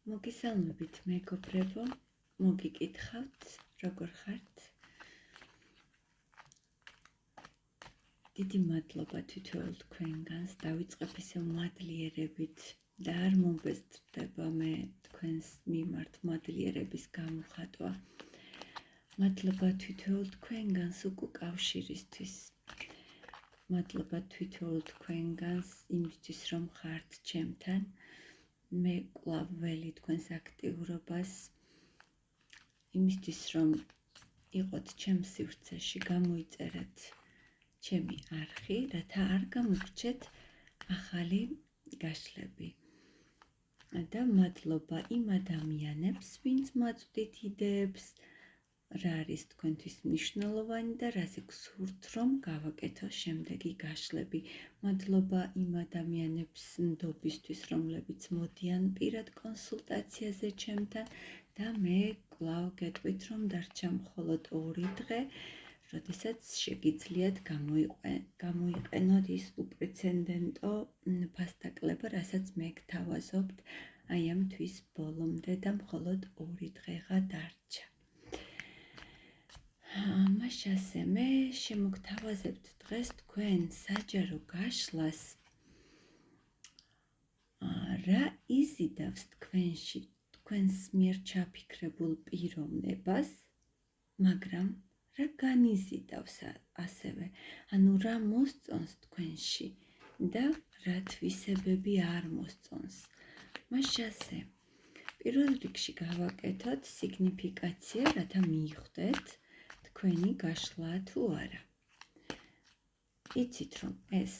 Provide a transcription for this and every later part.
მოგესალმებით მეგობრებო, მოგიკითხავთ, როგორ ხართ? დიდი მადლობა თითოეულ თქვენგანს, დავიწყებ ისე მადლიერებით და არ მომბეზრდება მე თქვენს მიმართ მადლიერების გამოხატვა. მადლობა თითოეულ თქვენგანს უკავშირისთვის. მადლობა თითოეულ თქვენგანს იმისთვის, რომ ხართ ჩემთან. მე კვლავ ველი თქვენს აქტიურობას, იმისთვის, რომ იყოთ ჩემს სივრცეში, გამოიწერეთ ჩემი არხი, რათა არ გამოგრჩეთ ახალი გაშლები. და მადლობა იმ ადამიანებს, ვინც მაწვდით იდეებს, რა არის თქვენთვის მნიშვნელოვანი და რაზე გსურთ, რომ გავაკეთო შემდეგი გაშლები. მადლობა იმ ადამიანებს ნდობისთვის, რომლებიც მოდიან პირად კონსულტაციაზე ჩემთან და მე კვლავ გეტყვით, რომ დარჩა მხოლოდ 2 დღე, როდესაც შეგიძლიათ გამოიყენოთ ის უპრეცედენტო ფასდაკლება, რასაც მე გთავაზობთ აი ამ თვის ბოლომდე და მხოლოდ 2 დღეღა დარჩა. მაშასე მე შემოგთავაზებთ დღეს თქვენ საჯარო გაშლას, რა იზიდავს თქვენში თქვენს მიერ ჩაფიქრებულ პიროვნებას, მაგრამ რა განიზიდავს ასევე, ანუ რა მოსწონს თქვენში და რა თვისებები არ მოსწონს. მაშასე პირველ რიგში გავაკეთოთ სიგნიფიკაცია, რათა მიხვდეთ თქვენი გაშლა თუ არა. იცით, რომ ეს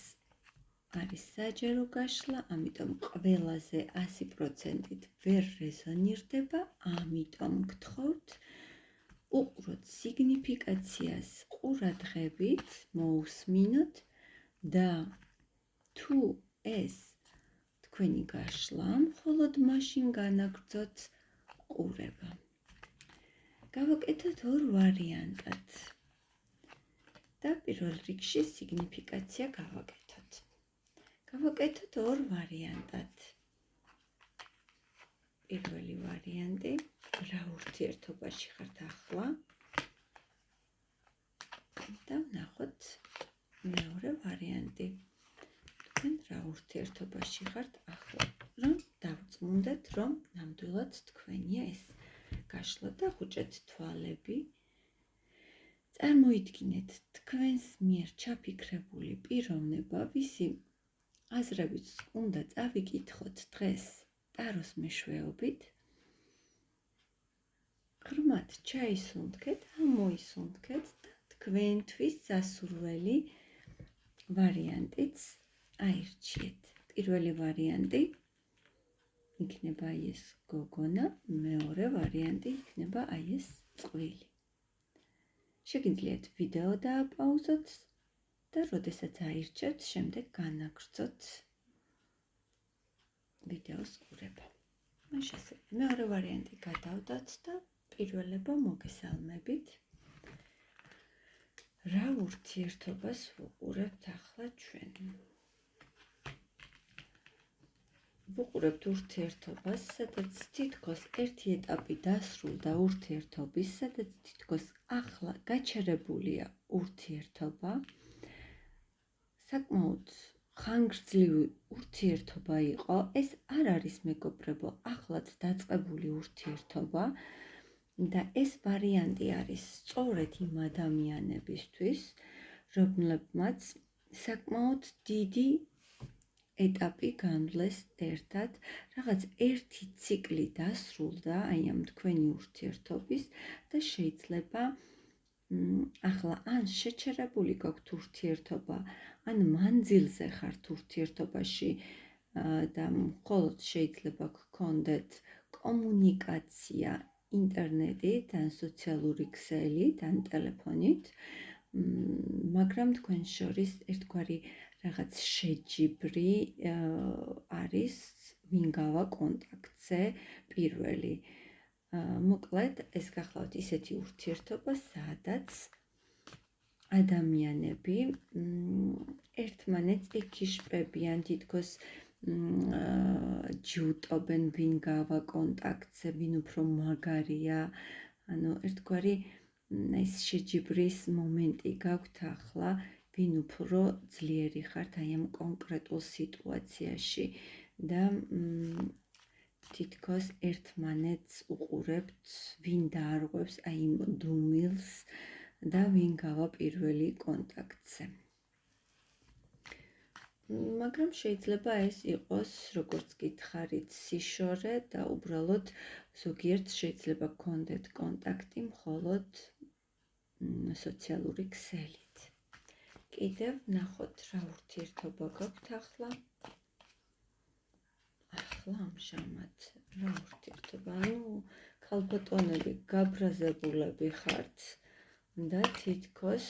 არის საჯარო გაშლა, ამიტომ ყველაზე 100%-ით ვერ რეზონირდება, ამიტომ გთხოვთ უყუროთ სიგნიფიკაციას ყურადღებით, მოусმინოთ და თუ ეს თქვენი გაშლა, მხოლოდ მაშინ განაგრძოთ ყურება. გავაკეთოთ 2 ვარიანტად და პირველ რიგში სიგნიფიკაცია გავაკეთოთ. გავაკეთოთ 2 ვარიანტად. პირველი ვარიანტი, რა ურთიერთობაში ხართ ახლა და ვნახოთ მეორე ვარიანტი. თქვენ რა ურთიერთობაში ხართ ახლა, რომ დავწმუნდეთ, რომ ნამდვილად თქვენია ეს გაშლა და ხუჭეთ თვალები. წარმოიდგინეთ თქვენს მიერ ჩაფიქრებული პიროვნება, ვისი აზრებიც უნდა წავიკითხოთ დღეს ტაროს მეშვეობით. ღრმად ჩაისუნთქეთ, ამოისუნთქეთ და თქვენთვის სასურველი ვარიანტიც აირჩიეთ. პირველი ვარიანტი იქნება აი ეს გოგონა, მეორე ვარიანტი იქნება აი ეს წყვილი. შეგიძლიათ ვიდეო დააპაუზოთ და როდესაც აირჩევთ, შემდეგ განაგრძოთ ვიდეოს ყურება. მაშასე მეორე ვარიანტი გადავდოთ და პირველება მოგესალმებით. რა ურთიერთობას ვუყურებთ ახლა ჩვენ? ვუყურებთ ურთიერთობას, სადაც თითქოს ერთი ეტაპი დასრულდა ურთიერთობის, სადაც თითქოს ახლა გაჩერებულია ურთიერთობა. საკმაოდ ხანგრძლივი ურთიერთობა იყო, ეს არ არის მეგობრებო, ახლად დაწყებული ურთიერთობა და ეს ვარიანტი არის სწორედ იმ ადამიანებისთვის, რომლებმაც საკმაოდ დიდი ეტაპი განვლეს ერთად, რაღაც ერთი ციკლი დასრულდა აი ამ თქვენი ურთიერთობის და შეიძლება ახლა ან შეჩერებული გაქვთ ურთიერთობა, ან მანძილზე ხართ ურთიერთობაში და მხოლოდ შეიძლება გქონდეთ კომუნიკაცია ინტერნეტით, ან სოციალური ქსელით, ან ტელეფონით, მაგრამ თქვენ შორის ერთგვარი რაღაც შეჯიბრი არის, ვინ გავა კონტაქტზე პირველი. მოკლედ, ეს გახლავთ ისეთი ურთიერთობა, სადაც ადამიანები ერთმანეთს ეკიშპებიან, თითქოს ჯიუტობენ ვინ გავა კონტაქტზე, ვინ უფრო მაგარია, ანუ ერთგვარი ეს შეჯიბრის მომენტი გაქვთ ახლა, ვინ უფრო ძლიერი ხართ აი ამ კონკრეტულ სიტუაციაში და თითქოს ერთმანეთს უყურებთ, ვინ დაარღვევს აი იმ დუმილს და ვინ გავა პირველი კონტაქტზე. მაგრამ შეიძლება ეს იყოს, როგორც გითხარით, სიშორე და უბრალოდ ზოგიერთს შეიძლება გქონდეთ კონტაქტი მხოლოდ სოციალური ქსელით. კიდევ ნახოთ რა ურთიერთობა გაქვთ ახლა. ამჟამად რა ურთიერთობა? ანუ ქალბატონები გაბრაზებულები ხართ და თითქოს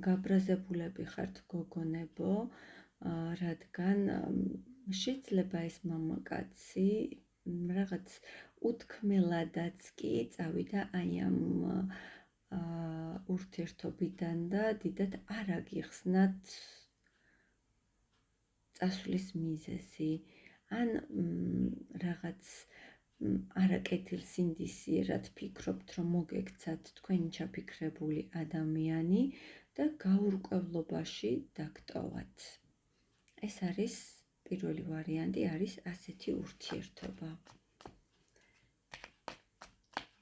გაბრაზებულები ხართ გოგონებო, რადგან შეიძლება ეს მამაკაცი რაღაც უთქმელადაც კი წავიდა აი ამ ურთიერთობიდან და დიდად არ აგიხსნათ წასვლის მიზეზი, ან რაღაც არაკეთილსინდისიერად ფიქრობთ, რომ მოგექცათ თქვენი ჩაფიქრებული ადამიანი და გაურკვევლობაში დაგტოვათ. ეს არის პირველი ვარიანტი, არის ასეთი ურთიერთობა.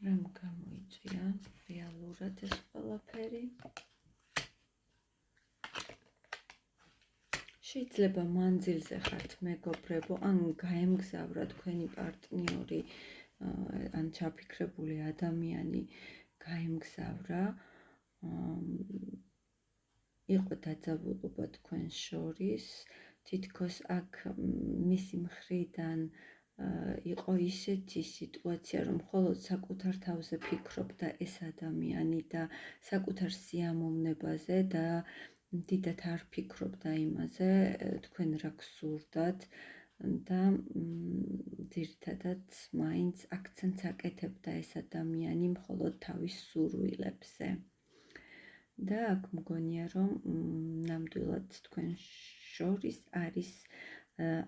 რამ გამოიწვია რეალურად ეს ყველაფერი? შეიძლება მანძილზე ხართ მეგობრებო, ან გაემგზავრა თქვენი პარტნიორი, ან ჩაფიქრებული ადამიანი გაემგზავრა, იყო დაძაბულობა თქვენ შორის, თითქოს აქ მისი მხრიდან იყო ისეთი სიტუაცია, რომ მხოლოდ საკუთარ თავზე ფიქრობდა ეს ადამიანი და საკუთარ სიამოვნებაზე და დიდად არ ფიქრობდა იმაზე, თქვენ რა გსურდათ და ძირითადად მაინც აქცენტს აკეთებდა ეს ადამიანი მხოლოდ თავის სურვილებზე. და აქ მგონია, რომ ნამდვილად თქვენ შორის არის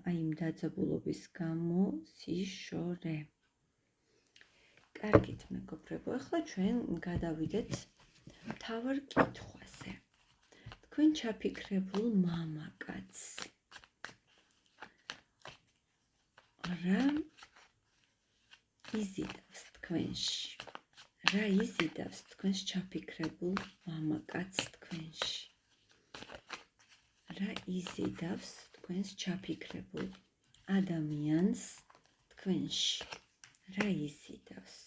აი იმ დაძაბულობის გამო სიშორე. კარგით, მეგობრებო, ახლა ჩვენ გადავიდეთ მთავარ კითხვაზე. თქვენ ჩაფიქრებულ მამაკაცს რა იზიდავს თქვენში? რა იზიდავს თქვენს ჩაფიქრებულ მამაკაცს თქვენში? რა იზიდავს თქვენს ჩაფიქრებულ ადამიანს თქვენში? რა იზიდავს?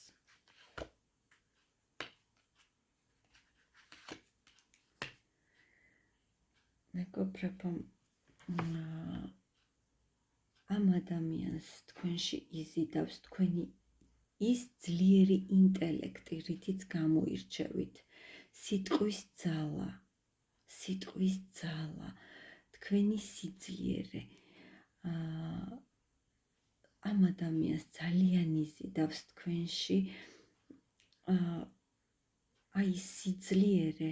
მეგობრებო, ამ ადამიანს თქვენში იზიდავს თქვენი ის ძლიერი ინტელექტი, რითიც გამოირჩევით, სიტყვის ძალა, თქვენი სიძლიერე. ამ ადამიანს ძალიან იზიდავს თქვენში აი სიძლიერე,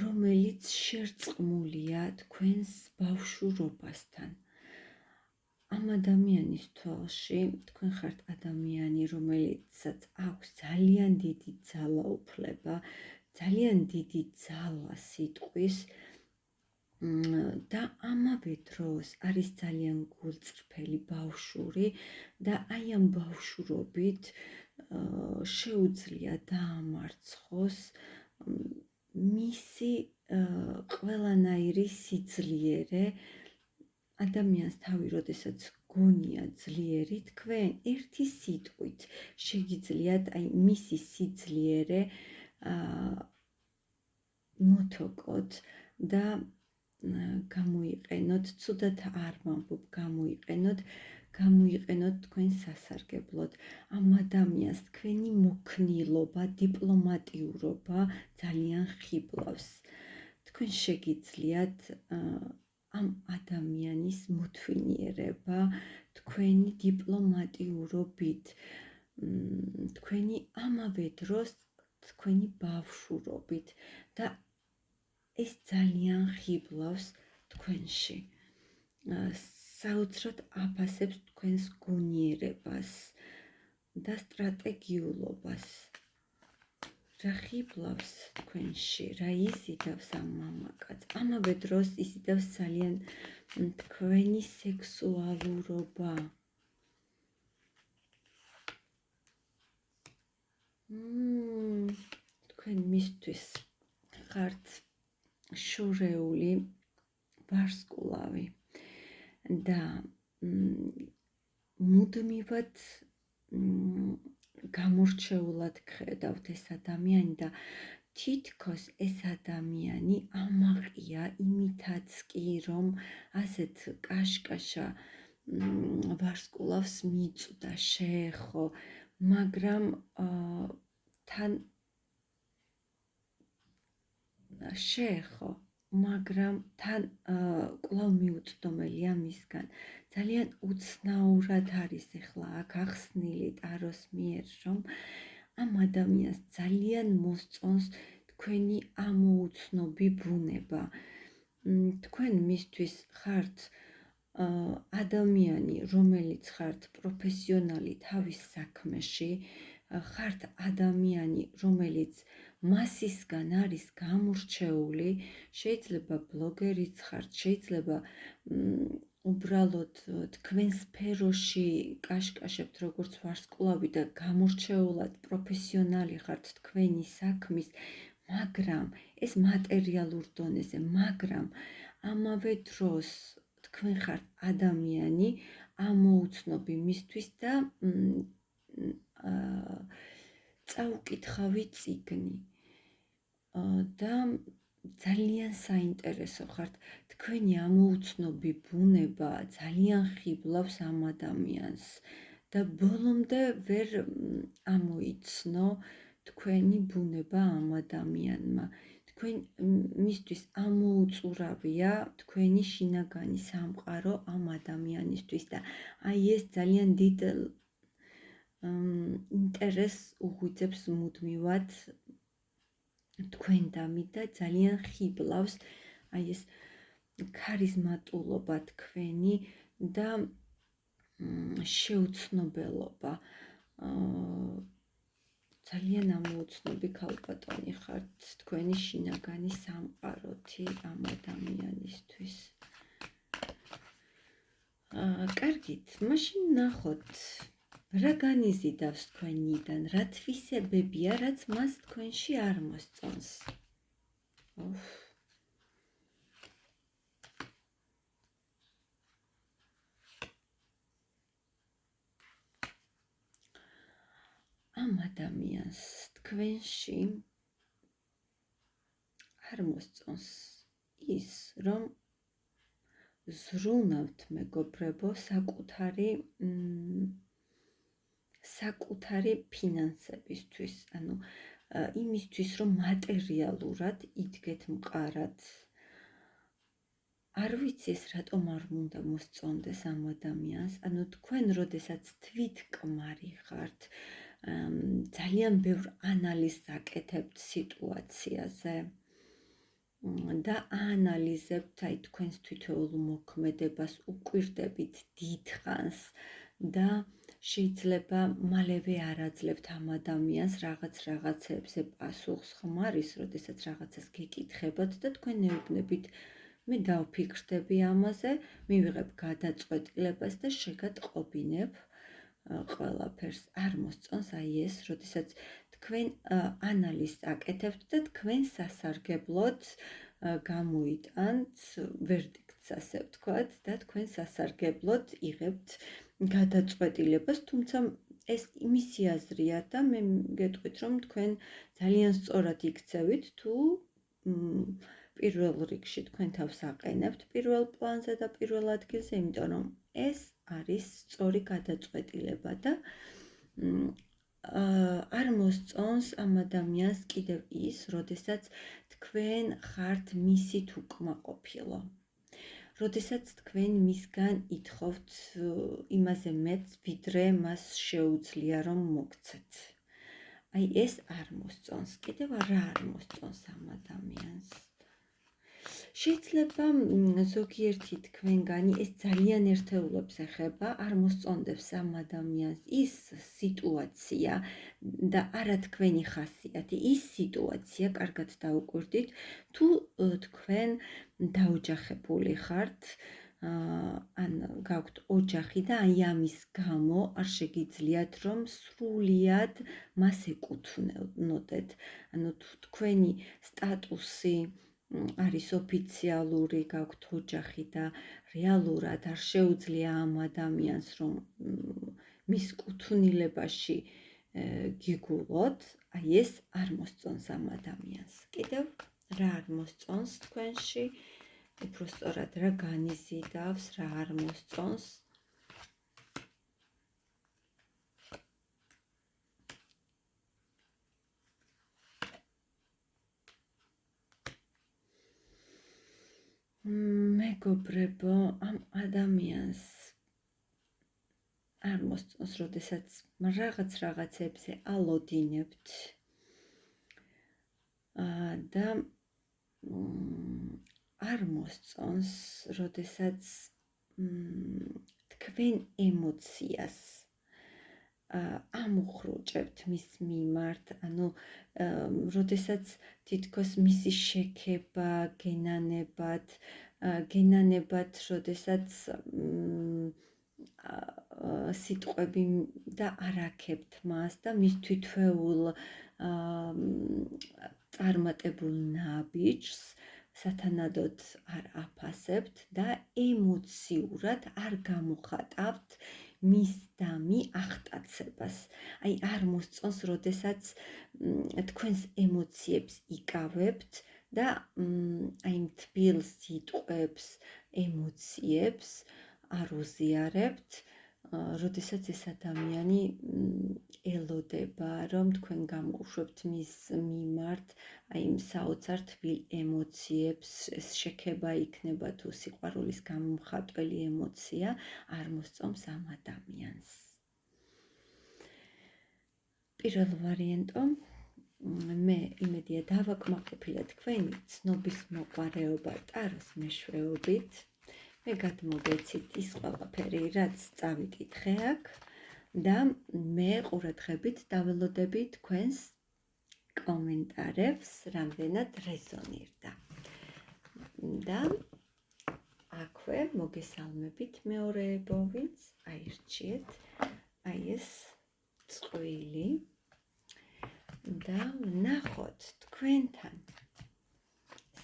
რომელიც შერწყმულია თქვენს ბავშვობასთან. ამ ადამიანის თვალში თქვენ ხართ ადამიანი, რომელიცაც აქვს ძალიან დიდი ძალაუფლება, ძალიან დიდი ძალა სიტყვის და ამავე დროს არის ძალიან გულწრფელი ბავშვური და აი ამ ბავშვობით შეუძლია დაამარცხოს მისი ყველანაირი სიძლიერე. ადამიანს თავი როდესაც გონია ძლიერი, თქვენ ერთი სიტყვით შეგიძლიათ აი მისი სიძლიერე მოთოკოთ და გამოიყენოთ, ცუდად არ ვამბობ, გამოიყენოთ თქვენ სასარგებლოდ. ამ ადამიანს თქვენი მოქნილობა, დიპლომატიურობა ძალიან ხიბლავს. თქვენ შეგიძლიათ ამ ადამიანის მოთვინიერება თქვენი დიპლომატიურობით, თქვენი ამავე დროს თქვენი ბავშვურობით და ეს ძალიან ხიბლავს თქვენში. საოცრად აფასებს თქვენს გონიერებას და სტრატეგიულობას. რა ხიბლავს თქვენში, რა იზიდავს ამ მამაკაცს. ამავე დროს იზიდავს ძალიან თქვენი სექსუალურობა. თქვენ მისთვის ხართ შორეული ვარსკვლავი და მუდმივად გამორჩეულად გხედავთ ეს ადამიანი და თითქოს ეს ადამიანი ამაყია იმითაც კი, რომ ასეთ კაშკაშა ვარსკვლავს მიწვდა, შეეხო, მაგრამ თან შეეხო, მაგრამ თან კვლავ მიუწვდომელია მისგან. ძალიან უცნაურად არის ახლა აქ ახსნილი ტაროს მიერ, რომ ამ ადამიანს ძალიან მოსწონს თქვენი ამოუცნობი ბუნება. თქვენ მისთვის ხართ ადამიანი, რომელიც ხართ პროფესიონალი თავის საქმეში, ხართ ადამიანი, რომელიც მასისგან არის გამორჩეული, შეიძლება ბლოგერიც ხართ, შეიძლება უბრალოდ თქვენ სფეროში კაშკაშებთ როგორც ვარსკვლავი და გამორჩეულად პროფესიონალი ხართ თქვენი საქმის, მაგრამ ეს მატერიალურ დონეზე, მაგრამ ამავე დროს თქვენ ხართ ადამიანი ამოუცნობი მისთვის და წაუკითხავი წიგნი და ძალიან საინტერესო ხართ. თქვენი ამოუცნობი ბუნება ძალიან ხიბლავს ამ ადამიანს და ბოლომდე ვერ ამოიცნო თქვენი ბუნება ამ ადამიანმა. თქვენ მისთვის ამოუწურავია თქვენი შინაგანი სამყარო ამ ადამიანისთვის და აი ეს ძალიან დიდ ინტერესს უღვიძებს მუდმივად თქვენდამი და ძალიან ხიბლავს აი ეს ქარიზმატულობა თქვენი და შეუცნობელობა. ძალიან ამოუცნობი ქალბატონი ხართ თქვენი შინაგანი სამყაროთი ამ ადამიანისთვის. კარგით, მაშინ ნახოთ, რა განიზიდავს თქვენიდან, რა თვისებებია, რაც მას თქვენში არ მოსწონს. ამ ადამიანს თქვენში არ მოსწონს ის, რომ ზრუნავთ მეგობრებო საკუთარი ფინანსებისთვის, ანუ იმისთვის, რომ მატერიალურად იდგეთ მყარად. არ ვიცი ეს რატომ არ უნდა მოსწონდეს ამ ადამიანს, ანუ თქვენ როდესაც თვითკმარი ხართ, ძალიან ბევრ ანალიზს აკეთებთ სიტუაციაზე და აანალიზებთ აი თქვენს თვითეულ მოქმედებას, უკვირდებით დიდხანს და შეიძლება მალევე არ აძლევთ ამ ადამიანს რაღაცებზე პასუხს, ხომ არის, როდესაც რაღაცას გეკითხებათ და თქვენ ეუბნებით, მე დავფიქრდები ამაზე, მივიღებ გადაწყვეტილებას და შეგატყობინებ ყველაფერს. არ მოსწონს აი ეს, როდესაც თქვენ ანალიზს აკეთებთ და თქვენ სასარგებლოდ გამოიტანთ ვერდიქტს, ასე ვთქვათ, და თქვენ სასარგებლოდ იღებთ გადაწყვეტილებას, თუმცა ეს იმისი აზრია და მე გეტყვით, რომ თქვენ ძალიან სწორად იქცევით, თუ პირველ რიგში თქვენ თავს აყენებთ პირველ პლანზე და პირველ ადგილზე, იმიტომ რომ ეს არის სწორი გადაწყვეტილება და არ მოსწონს ამ ადამიანს კიდევ ის, როდესაც თქვენ ხართ მისით უკმაყოფილო. როდესაც თქვენ მისგან ითხოვთ იმაზე მეტს, ვიდრე მას შეუძლია რომ მოგცეთ. აი ეს არ მოსწონს, კიდევ რა არ მოსწონს ამ ადამიანს. შეიძლება ზოგიერთი თქვენგანი ეს ძალიან ერთეულებს ეხება, არ მოსწონდებს ამ ადამიანს ის სიტუაცია და არა თქვენი ხასიათი, ის სიტუაცია, კარგად დაუკვირდით, თუ თქვენ დაოჯახებული ხართ, ან გაქვთ ოჯახი და აი ამის გამო არ შეგიძლიათ რომ სრულიად მას ეკუთვნოდეთ. ანუ თუ თქვენი სტატუსი არის ოფიციალური, გაქვთ ოჯახი და რეალურად არ შეუძლია ამ ადამიანს რომ მის კუთვნილებაში გიგულოთ, აი ეს არ მოსწონს ამ ადამიანს. კიდევ რა არ მოსწონს თქვენში? უფრო სწორად რა განიზიდავს, რა არ მოსწონს? მეგობრებო, ამ ადამიანს არ მოსწონს, როდესაც რაღაცებზე ალოდინებთ და არ მოსწონს, როდესაც თქვენ ემოციას ამუხრუჭებთ მის მიმართ, ანუ როდესაც თითქოს მისი შექება გენანებად, როდესაც სიტყვები და არ აქებთ მას და მის თვითვეულ წარმატებულ ნაბიჯს სათანადოდ არ აფასებთ და ემოციურად არ გამოხატავთ მის დამი აღტაცებას. აი არ მოსწონს, როდესაც თქვენს ემოციებს იკავებთ და აი თბილ სიტყვებს, ემოციებს არ უზიარებთ, როდესაც ეს ადამიანი ელოდება, რომ თქვენ გამოუშვებთ მის მიმართ აი იმ საოცარ თბილ ემოციებს, ეს შექება იქნება თუ სიყვარულის გამომხატველი ემოცია, არ მოსწონს ამ ადამიანს. პირველ ვარიანტო, მე იმედია დავაკმაყოფილე თქვენი ცნობის მოყვარეობა ტაროს მეშვეობით. მე გადმოგეცით ის ყველაფერი, რაც წავიკითხე აქ და მე ყურადღებით დაველოდები თქვენს კომენტარებს, რამდენად რეზონირდა. და აქვე მოგესალმებით მეორეებო, ვინც აირჩიეთ აი ეს წყვილი და ვნახოთ თქვენთან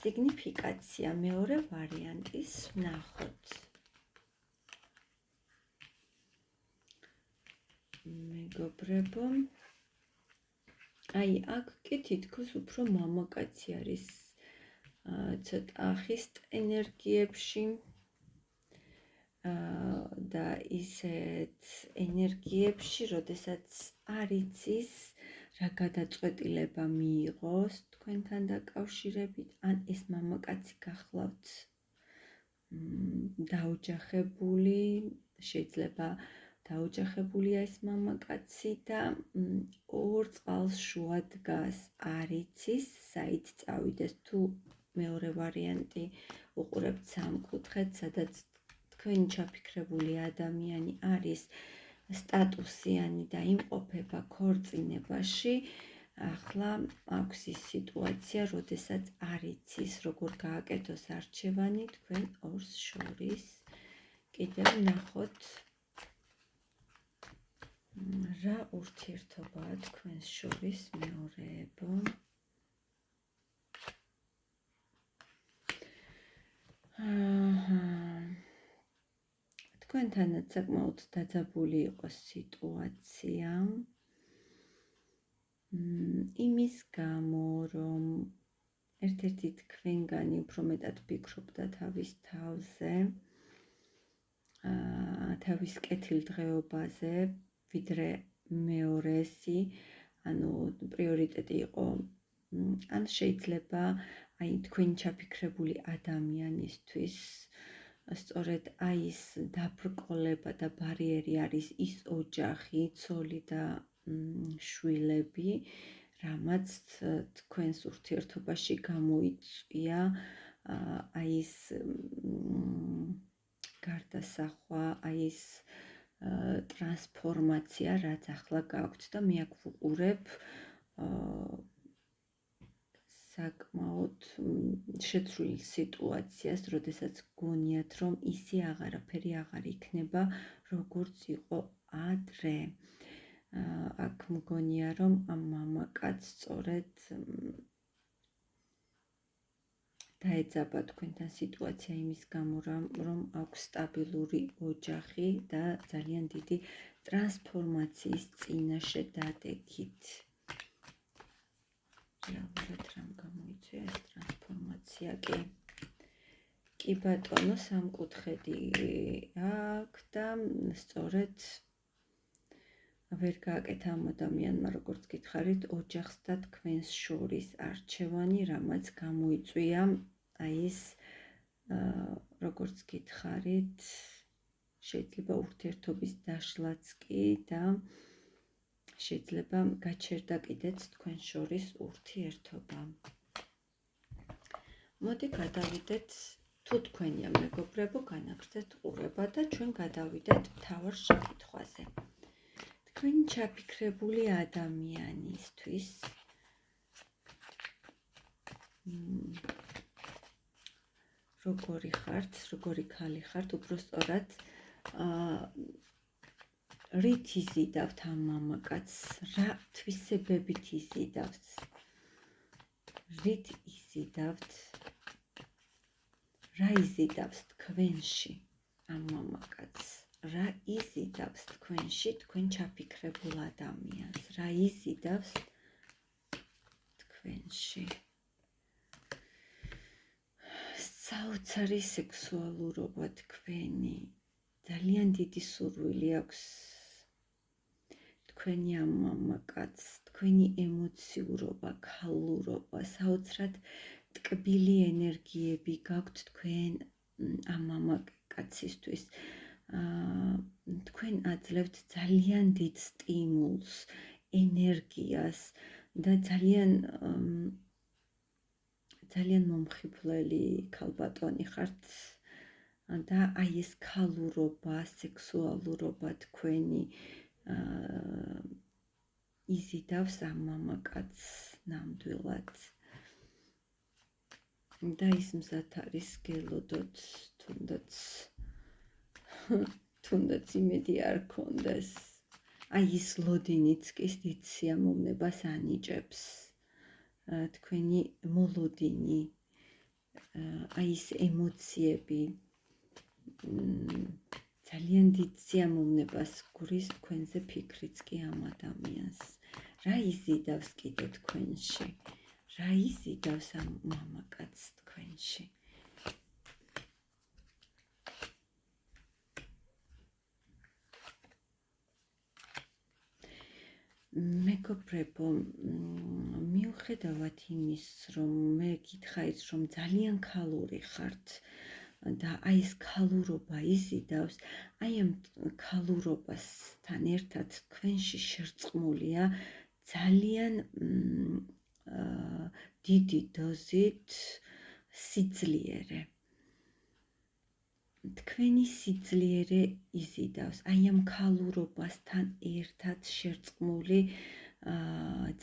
სიგნიფიკაცია მეორე ვარიანტის ვნახოთ. მეგობრებო, აი აქ კი თითქოს უფრო მამაკაცი არის ცოტა ხისტ ენერგიებში და ისეთ ენერგიებში, როდესაც არ იცის რა გადაწყვეტილება მიიღოს თქვენთან დაკავშირებით, ან ეს მამაკაცი გახლავთ დაოჯახებული, შეიძლება დაოჯახებულია ეს მამაკაცი და ორ წყალს შუა დგას, არ იცის საით წავიდეს. თუ მეორე ვარიანტი უყურებთ სამკუთხედს, სადაც თქვენი ჩაფიქრებული ადამიანი არის სტატუსიანი და იმყოფება ქორწინებაში, ახლა აქვს ის სიტუაცია, როდესაც არ იცის როგორ გააკეთოს არჩევანი თქვენ ორს შორის. კიდევ ვნახოთ რა ურთიერთობაა თქვენს შორის მეორეებო. თქვენთანაც საკმაოდ დაძაბული იყოს სიტუაცია იმის გამო, რომ ერთ-ერთი თქვენგანი უფრო მეტად ფიქრობდა თავის თავზე, თავის კეთილდღეობაზე, ვიდრე მეორესი, ანუ პრიორიტეტი იყო, ან შეიძლება აი თქვენი ჩაფიქრებული ადამიანისთვის სწორედ აი ეს დაბრკოლება და ბარიერი არის ის ოჯახი, ცოლი და შვილები, რამაც თქვენს ურთიერთობაში გამოიწვია აი ეს გარდასახვა, აი ეს ტრანსფორმაცია, რაც ახლა გაქვთ და მე აქ ვუყურებ საკმაოდ შეცვლილ სიტუაციას, როდესაც გონიათ, რომ ისე აღარაფერი აღარ იქნება, როგორც იყო ადრე. აქ მგონია, რომ ამ მამაკაცს სწორედ დაეძაბა თქვენთან სიტუაცია იმის გამო, რომ აქვს სტაბილური ოჯახი და ძალიან დიდი ტრანსფორმაციის წინაშე დადეგით. რეალურად რამ გამოიწვია ეს ტრანსფორმაცია კი ბატონო, სამკუთხედი აქ და სწორედ ვერ გააკეთა ამ ადამიანმა, როგორც გითხარით, ოჯახს და თქვენს შორის არჩევანი, რამაც გამოიწვია აი ეს, როგორც გითხარით, შეიძლება ურთიერთობის დაშლაც კი და შეიძლება გაჩერდა კიდეც თქვენ შორის ურთიერთობა. მოდი გადავიდეთ, თუ თქვენია მეგობრებო, განაგრძეთ ყურება და ჩვენ გადავიდეთ მთავარ შეკითხვაზე. თქვენი ჩაფიქრებული ადამიანისთვის როგორი ხართ, როგორი ქალი ხართ, უბრალოდ რით იზიდავთ ამ მამაკაცს, რა თვისებებით იზიდავთ, რით იზიდავთ, რა იზიდავს თქვენში ამ მამაკაცს, რა იზიდავს თქვენში თქვენ ჩაფიქრებულ ადამიანს, რა იზიდავს თქვენში. საოცარი სექსუალურობა თქვენი, ძალიან დიდი სურვილი აქვს თქვენი ამ მამაკაცს, თქვენი ემოციურობა, ქალურობა, საოცრად ტკბილი ენერგიები გაქვთ თქვენ ამ მამაკაცისთვის. თქვენ აძლევთ ძალიან დიდ სტიმულს, ენერგიას და ძალიან მომხიბვლელი ქალბატონი ხართ და აი ეს ქალურობა, სექსუალურობა თქვენი იზიდავს ამ მამაკაცს ნამდვილად. და ის მზად არის გელოდოთ, თუნდაც იმედი არ გქონდეს. აი ის ლოდინიც კი დიდ სიამოვნებას ანიჭებს. თქვენი მოლოდინი, აი ეს ემოციები ძალიან დიდ სიამოვნებას გვრის თქვენზე ფიქრიც კი ამ ადამიანს. რა იზიდავს კიდე თქვენში? რა იზიდავს ამ მამაკაცს თქვენში? მეგობრებო, მიუხედავად იმის, რომ მე გითხარით, რომ ძალიან ქალური ხართ და აი ეს ქალურობა იზიდავს, აი ამ ქალურობასთან ერთად თქვენში შერწყმულია ძალიან დიდი დოზით სიძლიერე. თქვენი სიძლიერე იზიდავს, აი ამ ქალურობასთან ერთად შერწყმული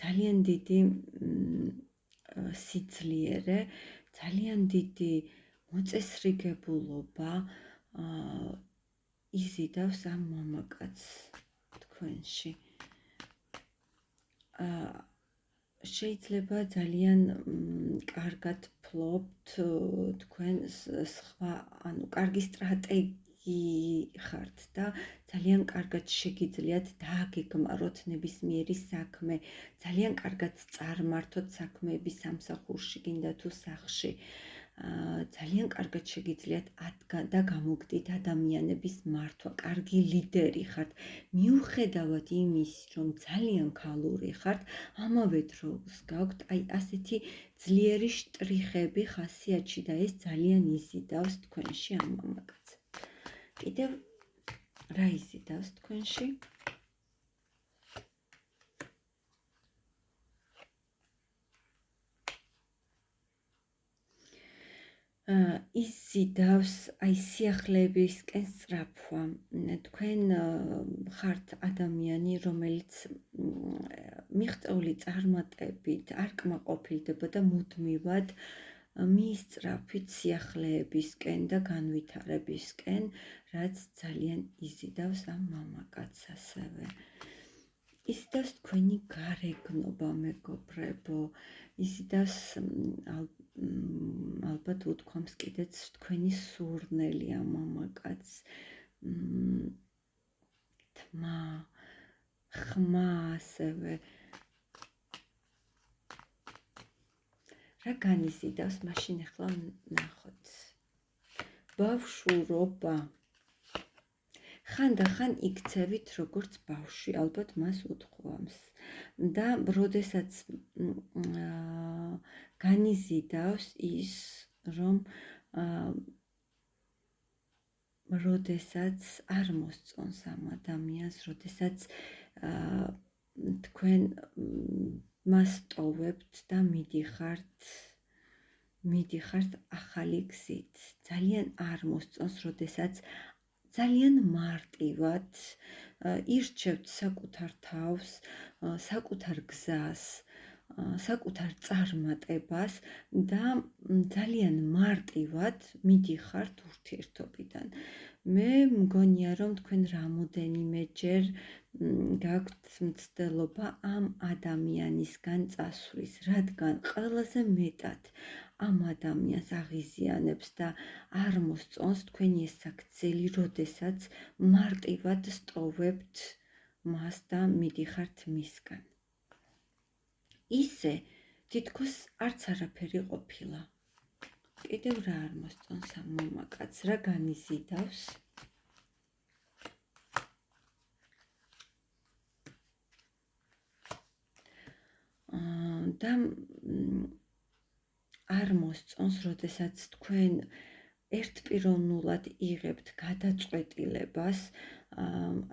ძალიან დიდი სიძლიერე, ძალიან დიდი მოწესრიგებულობა იზიდავს ამ მამაკაცს თქვენში. შეიძლება ძალიან კარგად ფლობთ თქვენ სხვა, ანუ კარგი სტრატეგი ხართ და ძალიან კარგად შეგიძლიათ დააგეგმაროთ ნებისმიერი საქმე, ძალიან კარგად წარმართოთ საქმეები სამსახურში გინდა თუ სახლში. ძალიან კარგად შეგიძლიათ და გამოგდით ადამიანების მართვა, კარგი ლიდერი ხართ. მიუხედავად იმის, რომ ძალიან ქალური ხართ, ამავე დროს გაქვთ აი ასეთი ძლიერი შტრიხები ხასიათში და ეს ძალიან იზიდავს თქვენში ამ მამაკაცს. კიდევ რა იზიდავს თქვენში? იზიდავს აი სიახლეებისკენ სწრაფვა. თქვენ ხართ ადამიანი, რომელიც მიღწეული წარმატებით არ კმაყოფილდება და მუდმივად მიისწრაფით სიახლეებისკენ და განვითარებისკენ, რაც ძალიან იზიდავს ამ მამაკაცს ასევე. იზიდავს თქვენი გარეგნობა, მეგობრებო, იზიდავს ალბათ უთქვამს კიდეც თქვენი სურნელი ამ მამაკაცს, თმა, ხმა ასევე. რა განიზიდავს, მაშინ ახლა ნახოთ. ბავშვურობა. ხანდახან იქცევით როგორც ბავშვი, ალბათ მას უთქვამს. და როდესაც განიზიდავს ის, რომ როდესაც არ მოსწონს ამ ადამიანს, როდესაც თქვენ მას ტოვებთ და მიდიხართ ახალი გზით. ძალიან არ მოსწონს, როდესაც ძალიან მარტივად ირჩევთ საკუთარ თავს, საკუთარ გზას, საკუთარ წარმატებას და ძალიან მარტივად მიდიხართ ურთიერთობიდან. მე მგონია, რომ თქვენ რამოდენიმეჯერ გაქვთ მცდელობა ამ ადამიანისგან წასვლის, რადგან ყველაზე მეტად ამ ადამიანს აღიზიანებს და არ მოსწონს თქვენი ეს საქციელი, როდესაც მარტივად სტოვებთ მას და მიდიხართ მისგან. ისე თითქოს არც არაფერი ყოფილა. კიდევ რა არ მოსწონს ამ მამაკაცს, რა განიზიდავს? და არ მოსწონს, როდესაც თქვენ ერთპიროვნულად იღებთ გადაწყვეტილებას,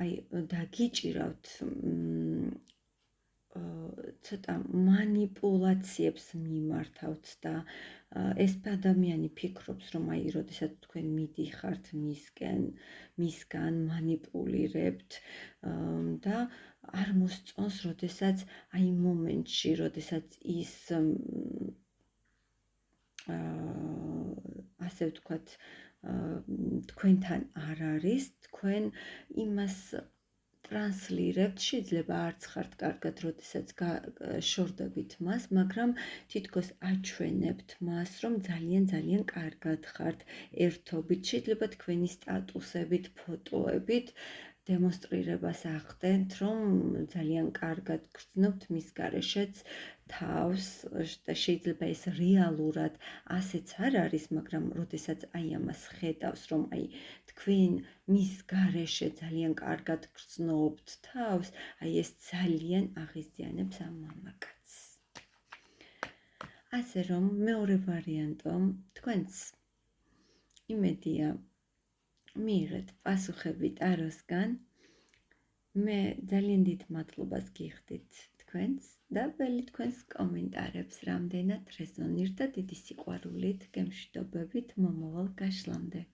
აი და გიჭირავთ ცოტა მანიპულაციებს მიმართავთ და ეს ადამიანი ფიქრობს, რომ აი როდესაც თქვენ მიდიხართ მისგან მანიპულირებთ და არ მოსწონს, როდესაც აი მომენტში, როდესაც ის ასე ვთქვათ, თქვენთან არ არის, თქვენ იმას ტრანსლირებთ, შეიძლება არც ხართ კარგად, როდესაც შორდებით მას, მაგრამ თითქოს აჩვენებთ მას, რომ ძალიან კარგად ხართ ერთობით, შეიძლება თქვენი სტატუსებით, ფოტოებით დემონსტრირებას ახდენთ, რომ ძალიან კარგად გრძნობთ მის გარეშეც თავს და შეიძლება ეს რეალურად ასეც არ არის, მაგრამ როდესაც აი ამას ხედავს, რომ აი თქვენ მის გარეშე ძალიან კარგად გრძნობთ თავს, აი ეს ძალიან აღიზიანებს ამ მამაკაცს. ასე რომ მეორე ვარიანტო, თქვენც იმედია მიიღეთ პასუხები ტაროსგან. მე ძალიან დიდ მადლობას გიხდით თქვენს და ველი თქვენს კომენტარებს, რამდენად რეზონირდა, დიდი სიყვარულით, გემშვიდობებით მომავალ გაშლამდე.